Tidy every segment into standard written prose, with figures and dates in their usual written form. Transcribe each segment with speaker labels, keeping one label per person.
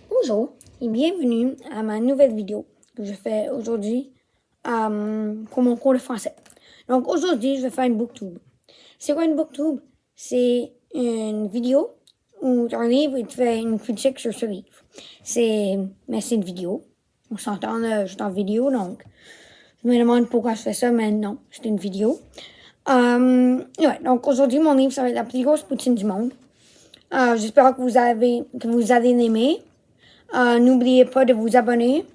Speaker 1: Bonjour et bienvenue à ma nouvelle vidéo que je fais aujourd'hui pour mon cours de français. Donc aujourd'hui, je vais faire une booktube. C'est quoi une booktube? C'est une vidéo où tu as un livre et tu fais une critique sur ce livre. Mais c'est une vidéo. On s'entend là, juste en vidéo, donc je me demande pourquoi je fais ça, mais non, c'est une vidéo. Donc aujourd'hui, mon livre, ça va être la plus grosse poutine du monde. J'espère que vous allez l'aimer. N'oubliez pas de vous abonner.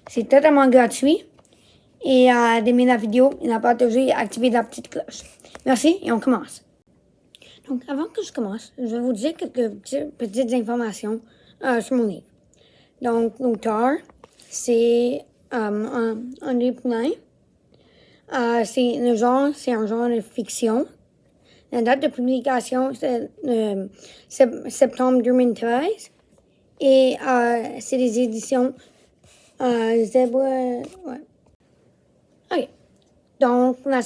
Speaker 1: C'est totalement gratuit. Et d'aimer la vidéo et la partager et activer la petite cloche. Merci et on commence. Donc, avant que je commence, je vais vous dire quelques petites informations sur mon livre. Donc, l'auteur, c'est André Poulain. C'est un genre de fiction. La date de publication, c'est septembre 2013. Et c'est des éditions Zebra. Ouais. OK. Donc, la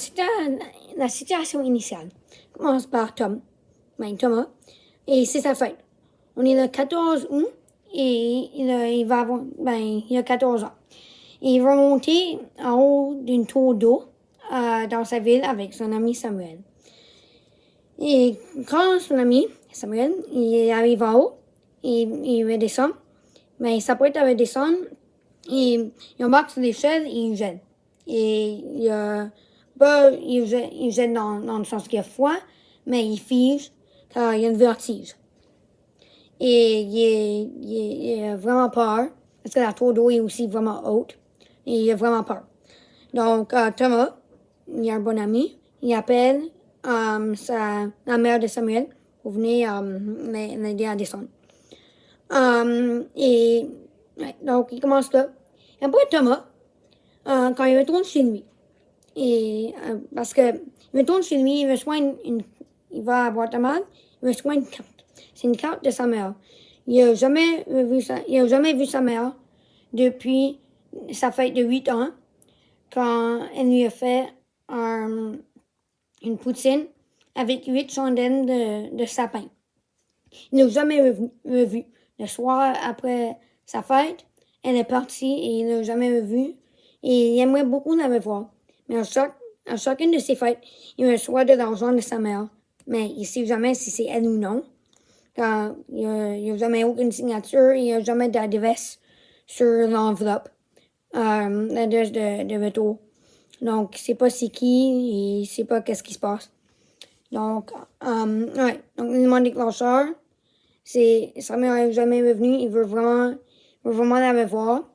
Speaker 1: situation initiale commence par Thomas. Et c'est sa fête. On est le 14 août et il a 14 ans. Et il va monter en haut d'une tour d'eau dans sa ville avec son ami Samuel. Et quand son ami Samuel, il arrive en haut, il redescend, mais il s'apprête à redescendre, il embarque sur l'échelle et il jette. Et il jette dans le sens qu'il a froid, mais il fige car il a une vertige. Et il a vraiment peur, parce que la tour d'eau est aussi vraiment haute, et il a vraiment peur. Donc, Thomas, il a un bon ami, il appelle la mère de Samuel pour venir l'aider à descendre. Donc, il commence là. Et après, Thomas, quand il retourne chez lui, parce que il retourne chez lui, il va à boîte à mal, il reçoit une carte. C'est une carte de sa mère. Il n'a jamais vu sa mère depuis sa fête de 8 ans, quand elle lui a fait une poutine avec 8 chandelles de sapin. Il n'a jamais revu. Le soir après sa fête, elle est partie et il n'a jamais revu. Et il aimerait beaucoup la revoir. Mais à chacune de ses fêtes, il reçoit de l'argent de sa mère. Mais il ne sait jamais si c'est elle ou non. Car il n'y a jamais aucune signature, il n'y a jamais d'adresse sur l'enveloppe, l'adresse de retour. Donc, il ne sait pas c'est qui et il ne sait pas qu'est-ce qui se passe. Donc, Donc, l'élément déclencheur, c'est sa mère n'est jamais revenue, il veut vraiment la revoir.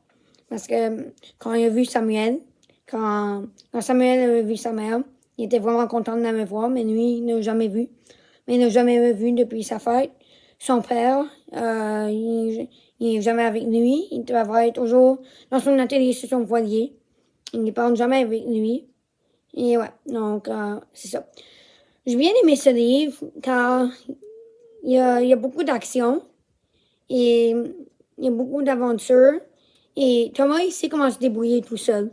Speaker 1: Parce que quand il a vu Samuel, quand Samuel a vu sa mère, il était vraiment content de la revoir, mais lui, il n'a jamais vu. Mais il n'a jamais revu depuis sa fête. Son père, il n'est jamais avec lui. Il travaille toujours dans son atelier sur son voilier. Il ne parle jamais avec lui. Et ouais, donc c'est ça. J'ai bien aimé ce livre car il y a beaucoup d'action et il y a beaucoup d'aventures. Et Thomas, il sait comment se débrouiller tout seul.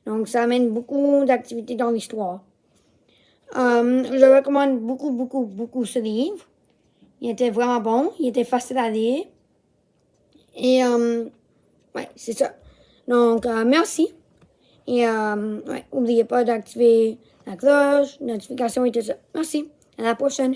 Speaker 1: Donc, ça amène beaucoup d'activités dans l'histoire. Je recommande beaucoup ce livre. Il était vraiment bon. Il était facile à lire. Et, ouais, c'est ça. Donc, merci. Et, n'oubliez pas d'activer la cloche, notification et tout ça. Merci. À la prochaine.